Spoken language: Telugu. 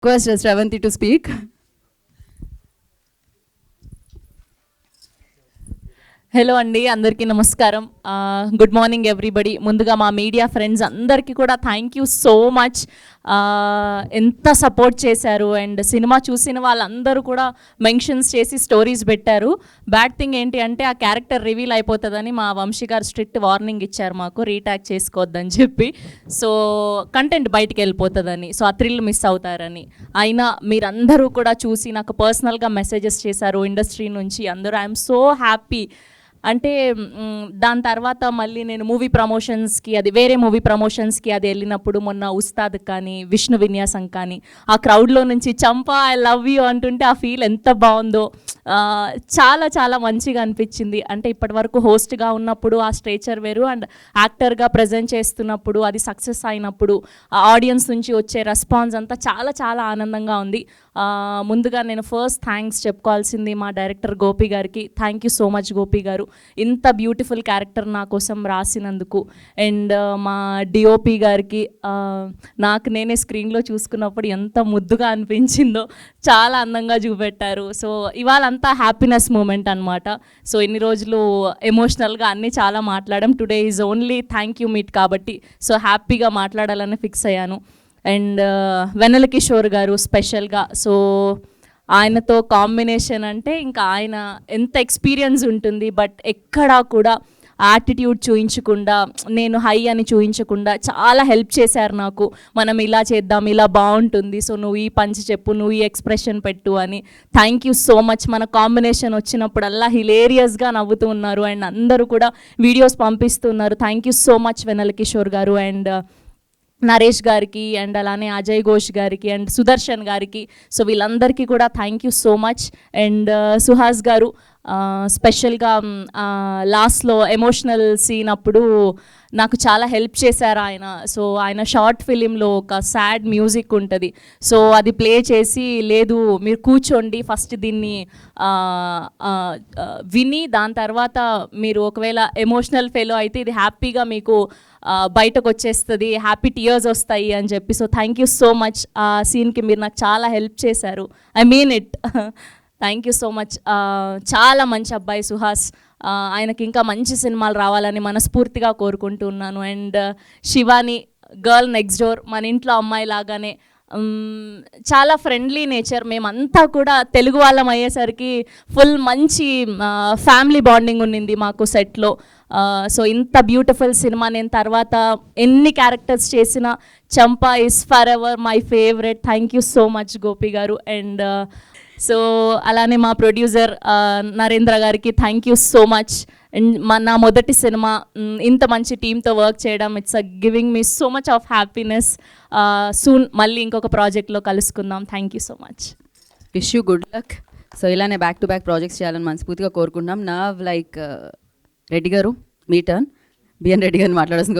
Request Shravanti to speak. Hello అండి, అందరికీ నమస్కారం. Good morning everybody. ముందుగా మా మీడియా ఫ్రెండ్స్ అందరికీ కూడా థ్యాంక్ యూ సో మచ్. ఎంత సపోర్ట్ చేశారు అండ్ సినిమా చూసిన వాళ్ళందరూ కూడా మెన్షన్స్ చేసి స్టోరీస్ పెట్టారు. బ్యాడ్ థింగ్ ఏంటి అంటే ఆ క్యారెక్టర్ రివీల్ అయిపోతుందని మా వంశీ గారు స్ట్రిక్ట్ వార్నింగ్ ఇచ్చారు మాకు, రీటాక్ చేసుకోవద్దని చెప్పి. సో కంటెంట్ బయటికి వెళ్ళిపోతుందని, సో ఆ థ్రిల్ మిస్ అవుతారని. అయినా మీరందరూ కూడా చూసి నాకు పర్సనల్గా మెసేజెస్ చేశారు ఇండస్ట్రీ నుంచి అందరూ. I'm so happy. అంటే దాని తర్వాత మళ్ళీ నేను మూవీ ప్రమోషన్స్కి, అది వేరే మూవీ ప్రమోషన్స్కి అది వెళ్ళినప్పుడు మొన్న ఉస్తాద్ కానీ విష్ణు విన్యాసం కానీ ఆ క్రౌడ్లో నుంచి చంపా ఐ లవ్ యూ అంటుంటే ఆ ఫీల్ ఎంత బాగుందో. చాలా చాలా మంచిగా అనిపించింది. అంటే ఇప్పటి వరకు హోస్ట్గా ఉన్నప్పుడు ఆ స్ట్రేచర్ వేరు, అండ్ యాక్టర్గా ప్రజెంట్ చేస్తున్నప్పుడు అది సక్సెస్ అయినప్పుడు ఆడియన్స్ నుంచి వచ్చే రెస్పాన్స్ అంతా చాలా చాలా ఆనందంగా ఉంది. ముందుగా నేను ఫస్ట్ థ్యాంక్స్ చెప్పుకోవాల్సింది మా డైరెక్టర్ గోపి గారికి. Thank you so much Gopi గారు, ఇంత బ్యూటిఫుల్ క్యారెక్టర్ నా కోసం రాసినందుకు. అండ్ మా డిఓపి గారికి, నాకు నేనే స్క్రీన్లో చూసుకున్నప్పుడు ఎంత ముద్దుగా అనిపించిందో, చాలా అందంగా చూపెట్టారు. సో ఇవాళంతా హ్యాపీనెస్ మూమెంట్ అనమాట. సో ఇన్ని రోజులు ఎమోషనల్గా అన్నీ చాలా మాట్లాడడం, today is only thank you meet కాబట్టి సో హ్యాపీగా మాట్లాడాలని ఫిక్స్ అయ్యాను. అండ్ వెన్నెల కిషోర్ గారు స్పెషల్గా, సో ఆయనతో కాంబినేషన్ అంటే ఇంకా ఆయన ఎంత ఎక్స్పీరియన్స్ ఉంటుంది, బట్ ఎక్కడా కూడా యాటిట్యూడ్ చూయించకుండా, నేను హై అని చూయించకుండా చాలా హెల్ప్ చేశారు నాకు. మనం ఇలా చేద్దాం, ఇలా బాగుంటుంది, సో నువ్వు ఈ పంచి చెప్పు, నువ్వు ఈ ఎక్స్ప్రెషన్ పెట్టు అని. Thank you so much. మన కాంబినేషన్ వచ్చినప్పుడల్లా హిలేరియస్గా నవ్వుతూ ఉన్నారు అండ్ అందరూ కూడా వీడియోస్ పంపిస్తున్నారు. థ్యాంక్ యూ సో మచ్ వెన్నెల కిషోర్ గారు అండ్ నరేష్ గారికి అండ్ అలానే అజయ్ ఘోష్ గారికి అండ్ సుదర్శన్ గారికి. సో వీళ్ళందరికీ కూడా thank you so much. And Suhas గారు స్పెషల్గా లాస్ట్లో ఎమోషనల్ సీన్ అప్పుడు నాకు చాలా హెల్ప్ చేశారు ఆయన. సో ఆయన షార్ట్ ఫిలింలో ఒక సాడ్ మ్యూజిక్ ఉంటుంది, సో అది ప్లే చేసి, లేదు మీరు కూర్చోండి ఫస్ట్ దీన్ని విని దాని తర్వాత మీరు ఒకవేళ ఎమోషనల్ ఫెయిల్ అయితే ఇది హ్యాపీగా మీకు బయటకు వచ్చేస్తుంది, హ్యాపీ టీయర్స్ వస్తాయి అని చెప్పి. So thank you so much. ఆ సీన్కి మీరు నాకు చాలా హెల్ప్ చేశారు, I mean it. Thank you so much. చాలా మంచి అబ్బాయి సుహాస్. ఆయనకి ఇంకా మంచి సినిమాలు రావాలని మనస్ఫూర్తిగా కోరుకుంటున్నాను. And Shivani, girl next door, మన ఇంట్లో అమ్మాయి లాగానే చాలా ఫ్రెండ్లీ నేచర్. మేమంతా కూడా తెలుగు వాళ్ళం అయ్యేసరికి ఫుల్ మంచి ఫ్యామిలీ బాండింగ్ ఉన్నింది మాకు సెట్లో. సో ఇంత బ్యూటిఫుల్ సినిమా నేను తర్వాత ఎన్ని క్యారెక్టర్స్ చేసినా చంపా is for ever my favourite. Thank you so much Gopi గారు. అండ్ సో అలానే మా ప్రొడ్యూసర్ నరేంద్ర గారికి thank you so much. And నా మొదటి సినిమా ఇంత మంచి టీంతో వర్క్ చేయడం, it's giving me so much of happiness. Soon మళ్ళీ ఇంకొక ప్రాజెక్ట్లో కలుసుకుందాం. Thank you so much. Wish you good luck. So ఇలానే బ్యాక్ టు బ్యాక్ ప్రాజెక్ట్స్ చేయాలని మనస్ఫూర్తిగా కోరుకుంటున్నాం. నా లైక్ రెడ్డి గారు, మీ టర్న్. బిఎన్ రెడ్డి గారిని మాట్లాడాల్సింది.